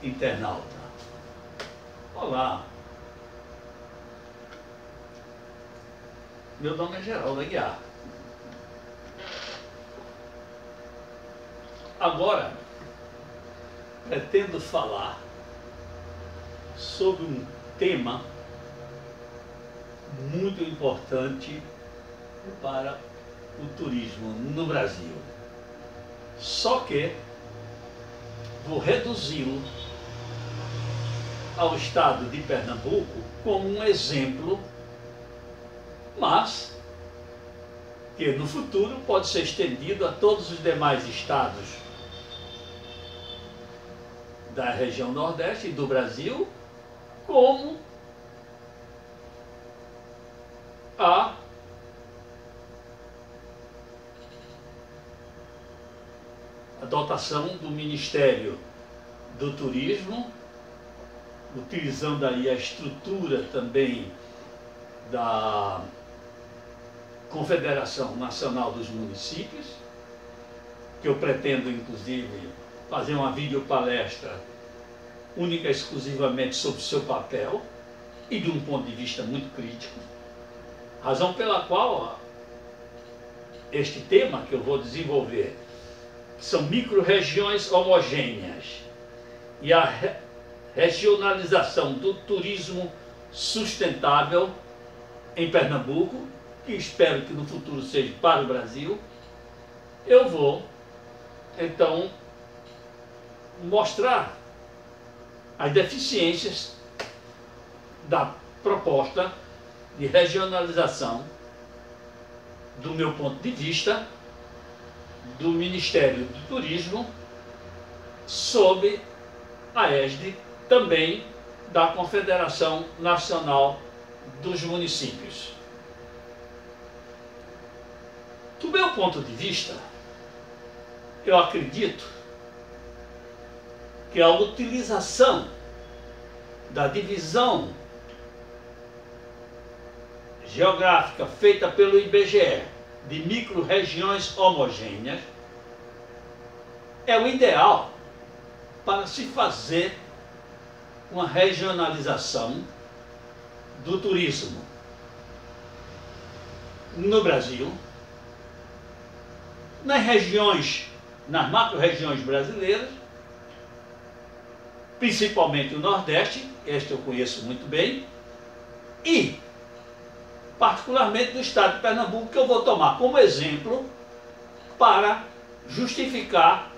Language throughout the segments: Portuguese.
internauta. Olá, meu nome é Geraldo Aguiar. Agora, pretendo falar sobre um tema muito importante para o turismo no Brasil. Só que vou reduzi-lo ao estado de Pernambuco como um exemplo, mas que no futuro pode ser estendido a todos os demais estados da região Nordeste e do Brasil, como a dotação do Ministério do Turismo, utilizando aí a estrutura também da Confederação Nacional dos Municípios, que eu pretendo inclusive fazer uma videopalestra única e exclusivamente sobre o seu papel e de um ponto de vista muito crítico, razão pela qual este tema que eu vou desenvolver, que são micro-regiões homogêneas e a regionalização do turismo sustentável em Pernambuco, que espero que no futuro seja para o Brasil, eu vou então mostrar as deficiências da proposta de regionalização, do meu ponto de vista, do Ministério do Turismo, sob a égide também da Confederação Nacional dos Municípios. Do meu ponto de vista, eu acredito que a utilização da divisão geográfica feita pelo IBGE de micro-regiões homogêneas é o ideal para se fazer uma regionalização do turismo no Brasil, nas regiões, nas macro-regiões brasileiras, principalmente o Nordeste, este eu conheço muito bem, e particularmente do estado de Pernambuco, que eu vou tomar como exemplo para justificar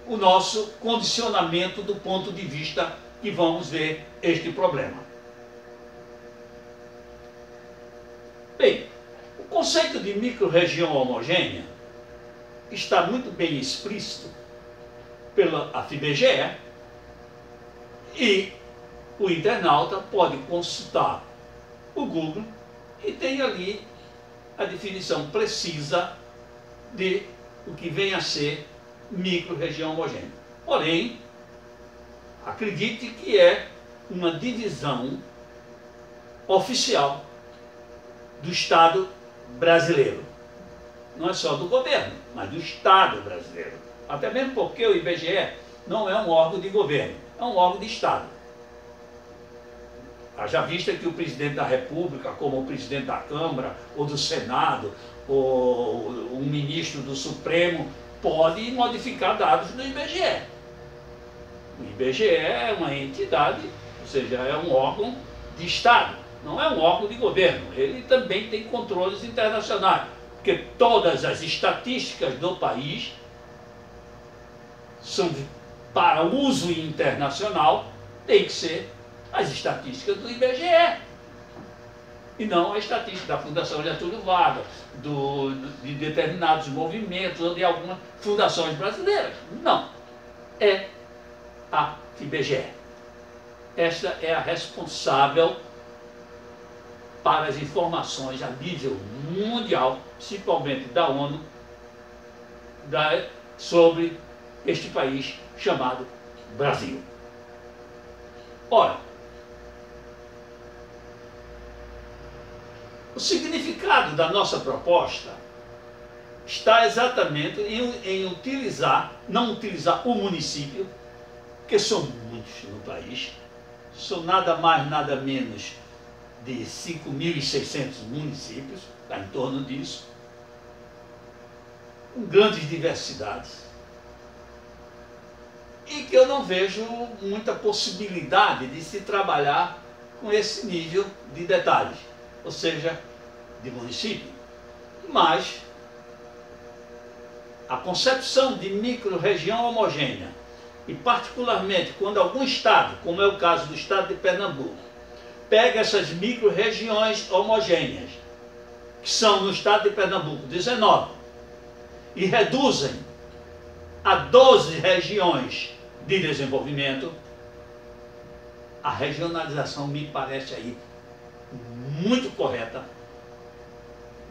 o nosso condicionamento do ponto de vista que vamos ver este problema. Bem, o conceito de micro-região homogênea está muito bem explícito pela FIBGE e o internauta pode consultar o Google e tem ali a definição precisa de o que vem a ser micro-região homogênea. Porém, acredite que é uma divisão oficial do Estado brasileiro. Não é só do governo, mas do Estado brasileiro. Até mesmo porque o IBGE não é um órgão de governo, é um órgão de Estado. Haja vista que o presidente da República, como o presidente da Câmara, ou do Senado, ou um ministro do Supremo, pode modificar dados do IBGE. O IBGE é uma entidade, ou seja, é um órgão de Estado, não é um órgão de governo. Ele também tem controles internacionais, porque todas as estatísticas do país são para uso internacional, tem que ser as estatísticas do IBGE, e não a estatística da Fundação Getúlio Vargas, de determinados movimentos ou de algumas fundações brasileiras. Não. É a IBGE. Esta é a responsável para as informações a nível mundial, principalmente da ONU, sobre este país chamado Brasil. Ora, o significado da nossa proposta está exatamente em utilizar, não utilizar o município, que são muitos no país, são nada mais, nada menos de 5.600 municípios, está em torno disso, com grandes diversidades, e que eu não vejo muita possibilidade de se trabalhar com esse nível de detalhes, ou seja, de município. Mas a concepção de micro-região homogênea, e particularmente quando algum estado, como é o caso do estado de Pernambuco, pega essas micro-regiões homogêneas, que são no estado de Pernambuco 19, e reduzem a 12 regiões de desenvolvimento, a regionalização me parece aí muito correta,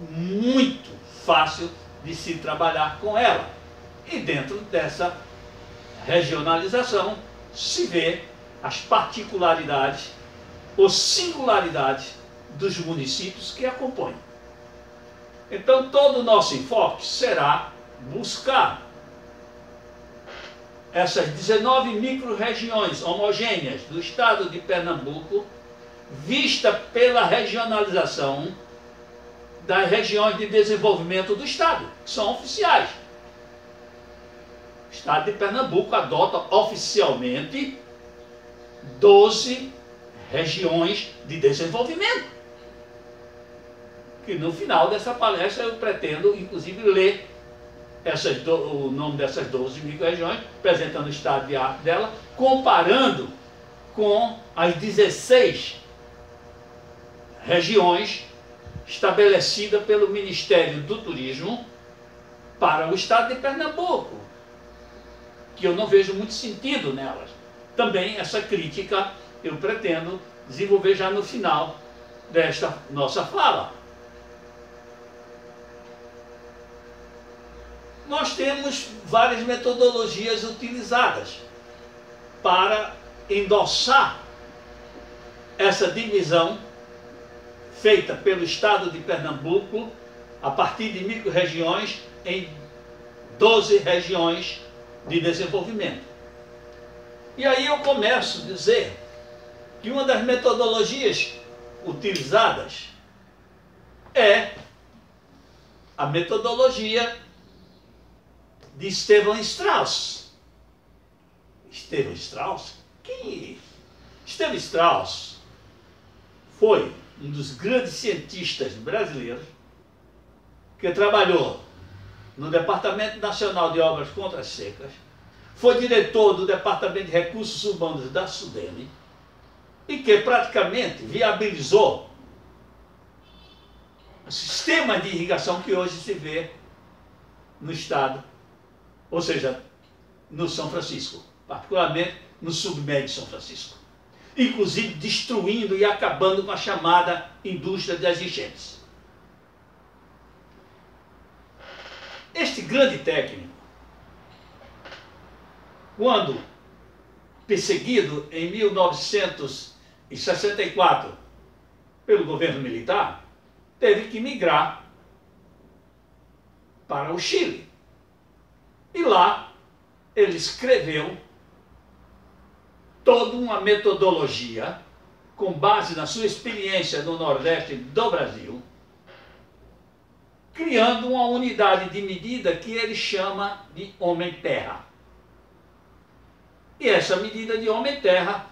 muito fácil de se trabalhar com ela. E dentro dessa regionalização se vê as particularidades ou singularidades dos municípios que a compõem. Então todo o nosso enfoque será buscar essas 19 micro-regiões homogêneas do estado de Pernambuco, vista pela regionalização das regiões de desenvolvimento do estado, que são oficiais. O estado de Pernambuco adota oficialmente 12 regiões de desenvolvimento, que no final dessa palestra eu pretendo, inclusive, ler o nome dessas 12 micro-regiões, apresentando o estado de arte dela, comparando com as 16 regiões estabelecidas pelo Ministério do Turismo para o estado de Pernambuco, que eu não vejo muito sentido nelas. Também essa crítica eu pretendo desenvolver já no final desta nossa fala. Nós temos várias metodologias utilizadas para endossar essa divisão feita pelo estado de Pernambuco a partir de micro-regiões em 12 regiões de desenvolvimento. E aí eu começo a dizer que uma das metodologias utilizadas é a metodologia de Estevão Strauss. Estevão Strauss? Quem é? Estevão Strauss foi um dos grandes cientistas brasileiros que trabalhou no Departamento Nacional de Obras contra as Secas, foi diretor do Departamento de Recursos Urbanos da SUDENE e que praticamente viabilizou o sistema de irrigação que hoje se vê no estado, ou seja, no São Francisco, particularmente no submédio de São Francisco, inclusive destruindo e acabando com a chamada indústria das enchentes. Este grande técnico, quando perseguido em 1964 pelo governo militar, teve que migrar para o Chile. E lá ele escreveu toda uma metodologia com base na sua experiência no Nordeste do Brasil, criando uma unidade de medida que ele chama de homem-terra. E essa medida de homem-terra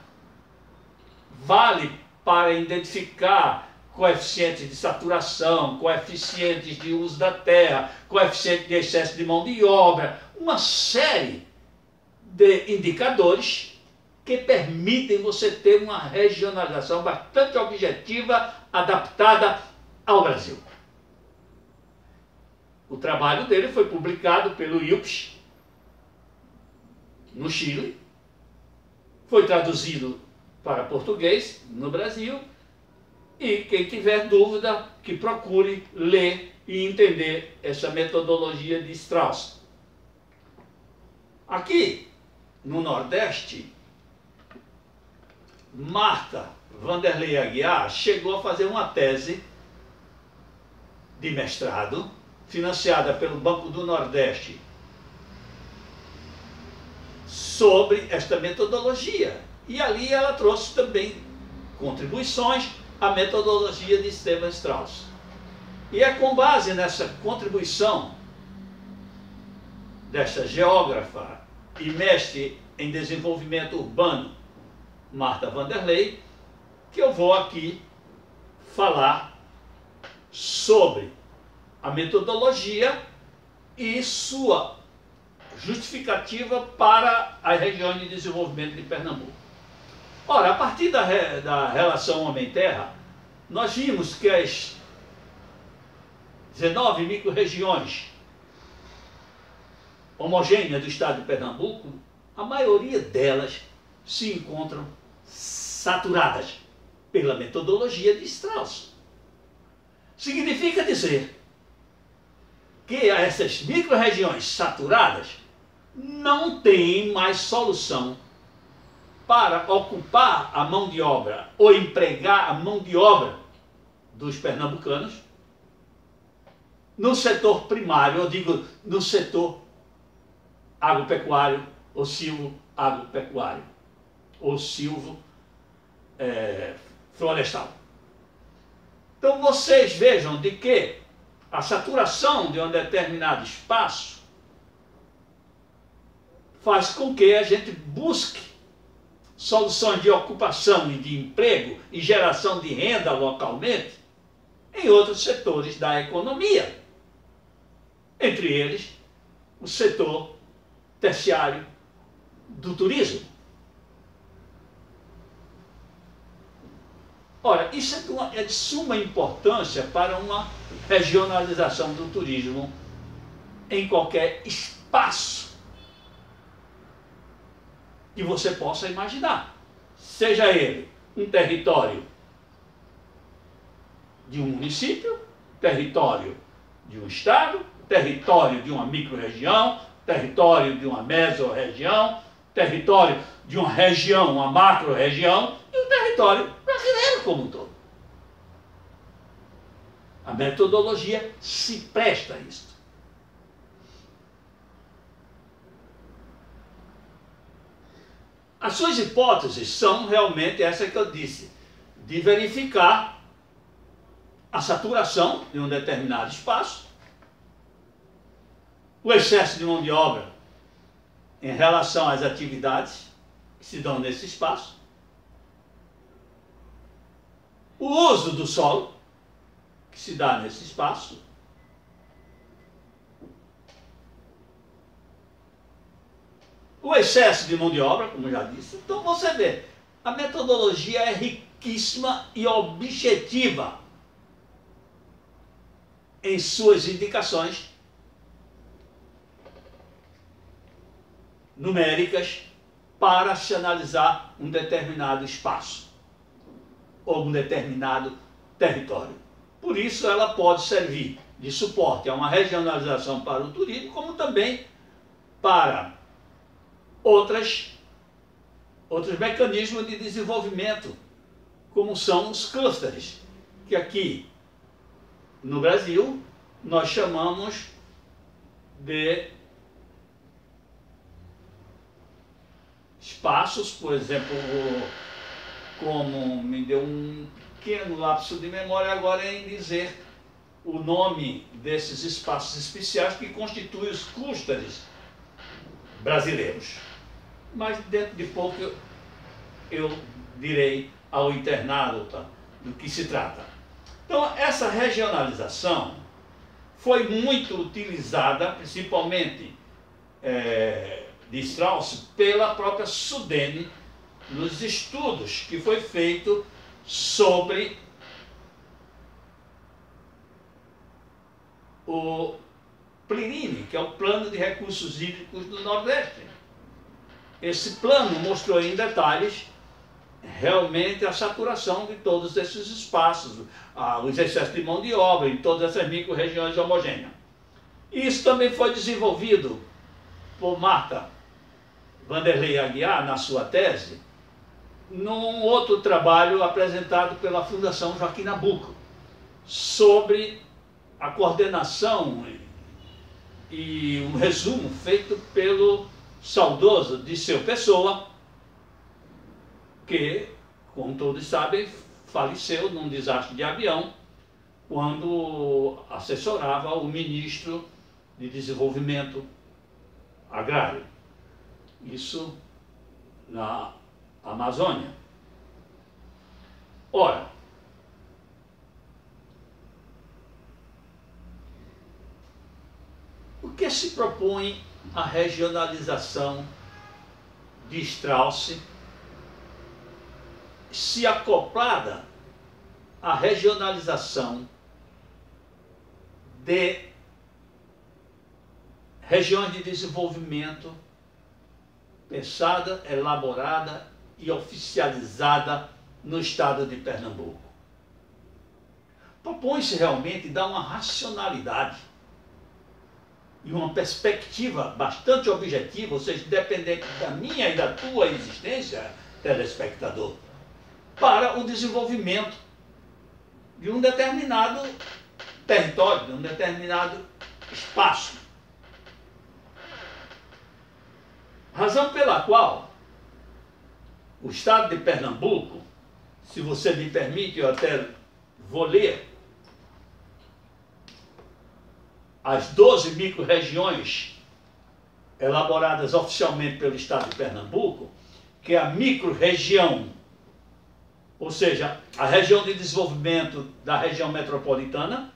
vale para identificar coeficientes de saturação, coeficientes de uso da terra, coeficiente de excesso de mão de obra, uma série de indicadores que permitem você ter uma regionalização bastante objetiva, adaptada ao Brasil. O trabalho dele foi publicado pelo IUPS, no Chile, foi traduzido para português no Brasil, e quem tiver dúvida, que procure ler e entender essa metodologia de Strauss. Aqui, no Nordeste, Marta Vanderlei Aguiar chegou a fazer uma tese de mestrado financiada pelo Banco do Nordeste, sobre esta metodologia. E ali ela trouxe também contribuições à metodologia de Stephen Strauss. E é com base nessa contribuição desta geógrafa e mestre em desenvolvimento urbano, Martha Vanderlei, que eu vou aqui falar sobre a metodologia e sua justificativa para as regiões de desenvolvimento de Pernambuco. Ora, a partir da relação homem-terra, nós vimos que as 19 micro-regiões homogêneas do estado de Pernambuco, a maioria delas se encontram saturadas pela metodologia de Strauss. Significa dizer que essas micro-regiões saturadas não têm mais solução para ocupar a mão de obra ou empregar a mão de obra dos pernambucanos no setor primário, eu digo no setor agropecuário ou silvo-agropecuário ou silvo-florestal. Então vocês vejam de que a saturação de um determinado espaço faz com que a gente busque soluções de ocupação e de emprego e geração de renda localmente em outros setores da economia. Entre eles, o setor terciário do turismo. Ora, isso é de suma importância para uma regionalização do turismo em qualquer espaço que você possa imaginar. Seja ele um território de um município, território de um estado, território de uma micro-região, território de uma mesorregião, território de uma região, uma macro-região, e o território brasileiro como um todo. A metodologia se presta a isso. As suas hipóteses são realmente essa que eu disse, de verificar a saturação de um determinado espaço, o excesso de mão de obra em relação às atividades que se dão nesse espaço, o uso do solo que se dá nesse espaço, o excesso de mão de obra, como já disse. Então você vê, a metodologia é riquíssima e objetiva em suas indicações numéricas para se analisar um determinado espaço ou um determinado território. Por isso ela pode servir de suporte a uma regionalização para o turismo, como também para outros mecanismos de desenvolvimento, como são os clusters, que aqui no Brasil nós chamamos de espaços, por exemplo, como me deu um pequeno lapso de memória agora em dizer o nome desses espaços especiais que constituem os clusters brasileiros. Mas dentro de pouco eu direi ao internauta do que se trata. Então, essa regionalização foi muito utilizada, principalmente de Strauss, pela própria Sudene, nos estudos que foi feito sobre o PLIRINE, que é o Plano de Recursos Hídricos do Nordeste. Esse plano mostrou em detalhes realmente a saturação de todos esses espaços, os excessos de mão de obra em todas essas micro-regiões homogêneas. Isso também foi desenvolvido por Martha Vanderlei Aguiar, na sua tese, num outro trabalho apresentado pela Fundação Joaquim Nabuco, sobre a coordenação e um resumo feito pelo saudoso Dirceu Pessoa, que, como todos sabem, faleceu num desastre de avião quando assessorava o ministro de Desenvolvimento Agrário. Isso na Amazônia. Ora, o que se propõe a regionalização de Strauss, se acoplada à regionalização de regiões de desenvolvimento pensada, elaborada e oficializada no estado de Pernambuco? Propõe-se realmente dar uma racionalidade e uma perspectiva bastante objetiva, ou seja, independente da minha e da tua existência, telespectador, para o desenvolvimento de um determinado território, de um determinado espaço. Razão pela qual o estado de Pernambuco, se você me permite, eu até vou ler as 12 micro-regiões elaboradas oficialmente pelo estado de Pernambuco, que é a micro-região, ou seja, a região de desenvolvimento da região metropolitana,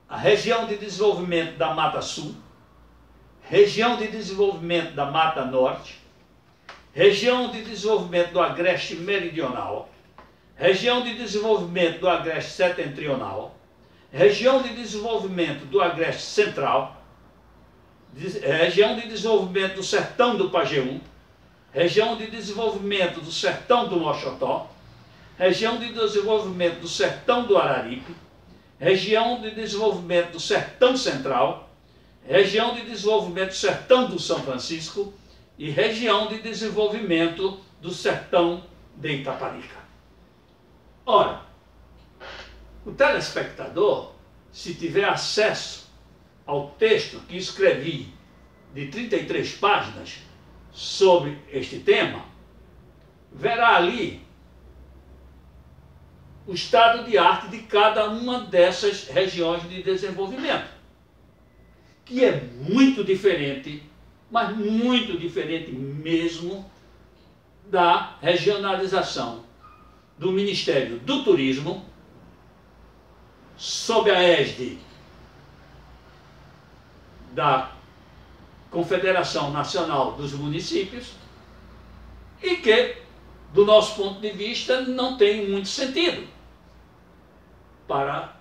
a região de desenvolvimento da Mata Sul, região de desenvolvimento da Mata Norte, região de desenvolvimento do Agreste Meridional, região de desenvolvimento do Agreste Setentrional, região de desenvolvimento do Agreste Central, região de desenvolvimento do Sertão do Pajeú, região de desenvolvimento do Sertão do Moxotó, região de desenvolvimento do Sertão do Araripe, região de desenvolvimento do Sertão Central, região de desenvolvimento do Sertão do São Francisco e região de desenvolvimento do Sertão de Itaparica. Ora, o telespectador, se tiver acesso ao texto que escrevi de 33 páginas sobre este tema, verá ali o estado de arte de cada uma dessas regiões de desenvolvimento, que é muito diferente, mas muito diferente mesmo, da regionalização do Ministério do Turismo, sob a égide da Confederação Nacional dos Municípios, e que, do nosso ponto de vista, não tem muito sentido. Para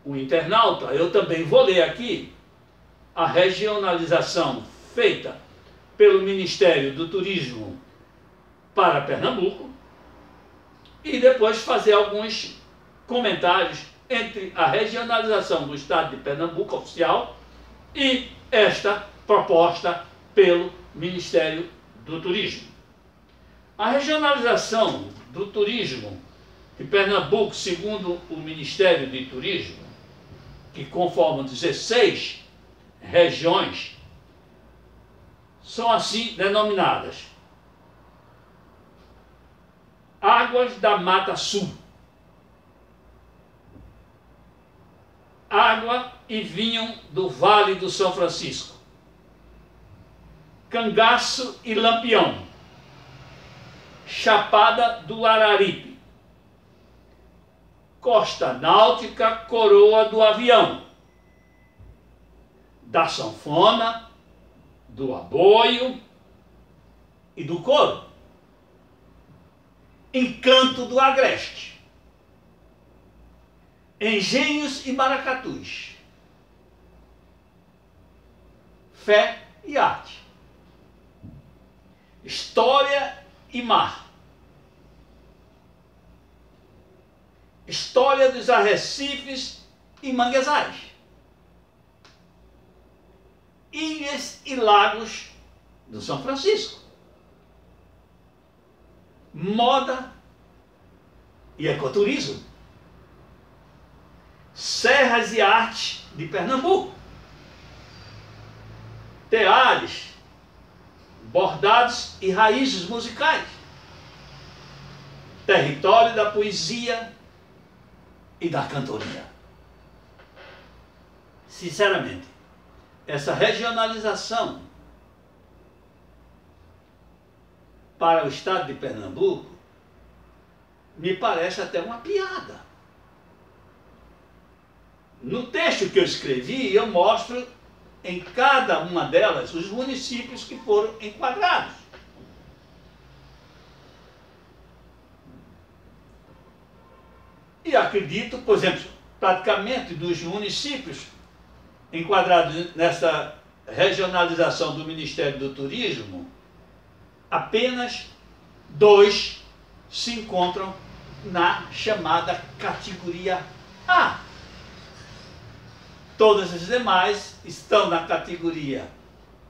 o internauta, eu também vou ler aqui a regionalização feita pelo Ministério do Turismo para Pernambuco e depois fazer alguns comentários entre a regionalização do estado de Pernambuco oficial e esta proposta pelo Ministério do Turismo. A regionalização do turismo de Pernambuco, segundo o Ministério do Turismo, que conformam 16 regiões, são assim denominadas: Águas da Mata Sul, Água e Vinho do Vale do São Francisco, Cangaço e Lampião, Chapada do Araripe, Costa Náutica Coroa do Avião, da Sanfona, do Aboio e do Coro, Encanto do Agreste, Engenhos e Maracatus, Fé e Arte, História e Mar, História dos Arrecifes e Manguezais, Ilhas e Lagos do São Francisco, Moda e Ecoturismo, Serras e Artes de Pernambuco, teares, bordados e raízes musicais, território da poesia e da cantoria. Sinceramente, essa regionalização para o estado de Pernambuco me parece até uma piada. No texto que eu escrevi, eu mostro em cada uma delas os municípios que foram enquadrados. E acredito, por exemplo, praticamente dos municípios enquadrados nessa regionalização do Ministério do Turismo, apenas 2 se encontram na chamada categoria A. Todas as demais estão na categoria,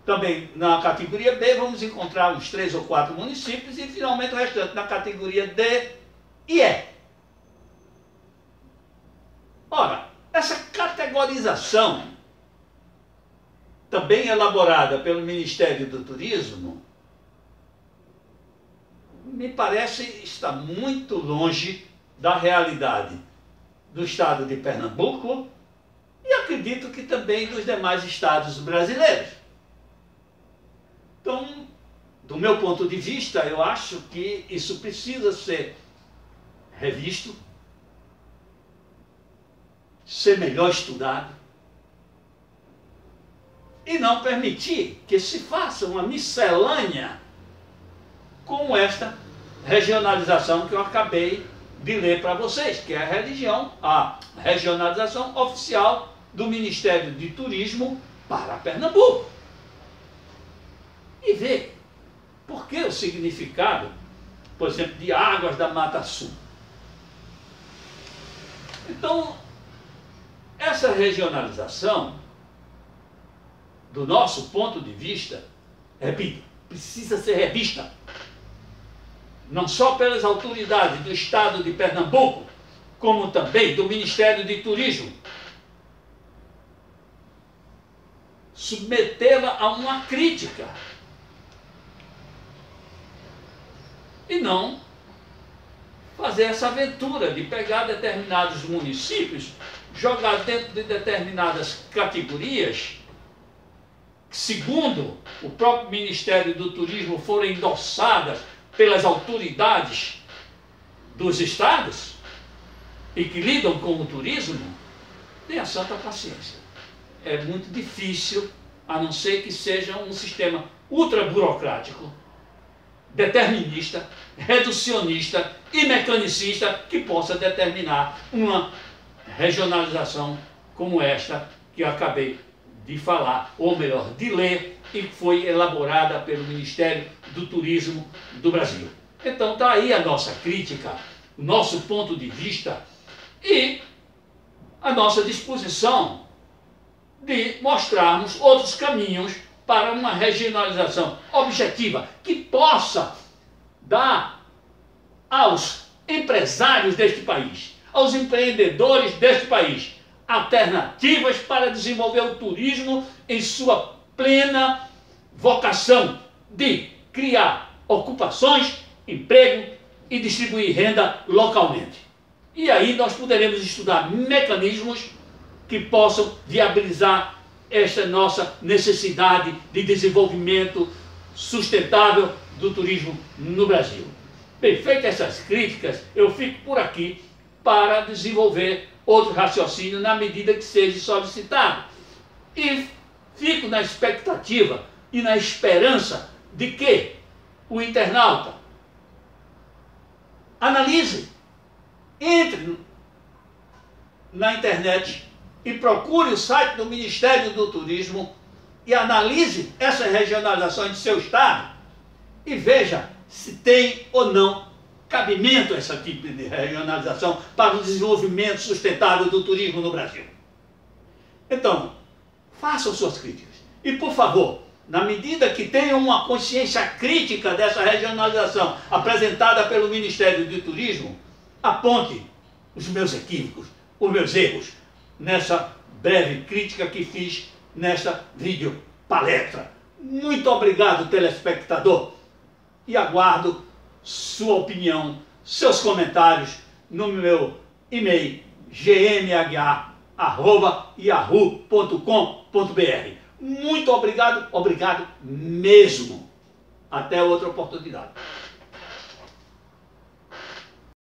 também na categoria B, vamos encontrar uns 3 ou 4 municípios e finalmente o restante na categoria D e E. Ora, essa categorização, também elaborada pelo Ministério do Turismo, me parece estar muito longe da realidade do estado de Pernambuco e acredito que também dos demais estados brasileiros. Então, do meu ponto de vista, eu acho que isso precisa ser revisto, ser melhor estudado e não permitir que se faça uma miscelânea como esta regionalização que eu acabei de ler para vocês, que é a regionalização oficial do Ministério de Turismo para Pernambuco. E ver por que o significado, por exemplo, de Águas da Mata Sul. Então, essa regionalização, do nosso ponto de vista, repito, precisa ser revista. Não só pelas autoridades do estado de Pernambuco, como também do Ministério de Turismo. Submetê-la a uma crítica. E não fazer essa aventura de pegar determinados municípios, jogar dentro de determinadas categorias, que, segundo o próprio Ministério do Turismo, foram endossadas pelas autoridades dos estados e que lidam com o turismo. Tenha santa paciência. É muito difícil, a não ser que seja um sistema ultra burocrático, determinista, reducionista e mecanicista que possa determinar uma regionalização como esta que eu acabei de falar, ou melhor, de ler, e que foi elaborada pelo Ministério do Turismo do Brasil. Então está aí a nossa crítica, o nosso ponto de vista e a nossa disposição de mostrarmos outros caminhos para uma regionalização objetiva que possa dar aos empresários deste país, aos empreendedores deste país, alternativas para desenvolver o turismo em sua plena vocação de criar ocupações, emprego e distribuir renda localmente. E aí nós poderemos estudar mecanismos que possam viabilizar esta nossa necessidade de desenvolvimento sustentável do turismo no Brasil. Bem, feitas essas críticas, eu fico por aqui para desenvolver outro raciocínio na medida que seja solicitado. E fico na expectativa e na esperança de que o internauta analise, entre na internet e procure o site do Ministério do Turismo e analise essa regionalização de seu estado e veja se tem ou não cabimento esse tipo de regionalização para o desenvolvimento sustentável do turismo no Brasil. Então, façam suas críticas. E, por favor, na medida que tenham uma consciência crítica dessa regionalização apresentada pelo Ministério do Turismo, aponte os meus equívocos, os meus erros, nessa breve crítica que fiz nesta vídeo palestra. Muito obrigado, telespectador, e aguardo sua opinião, seus comentários no meu e-mail gmaguiar@yahoo.com.br. Muito obrigado, obrigado mesmo. Até outra oportunidade.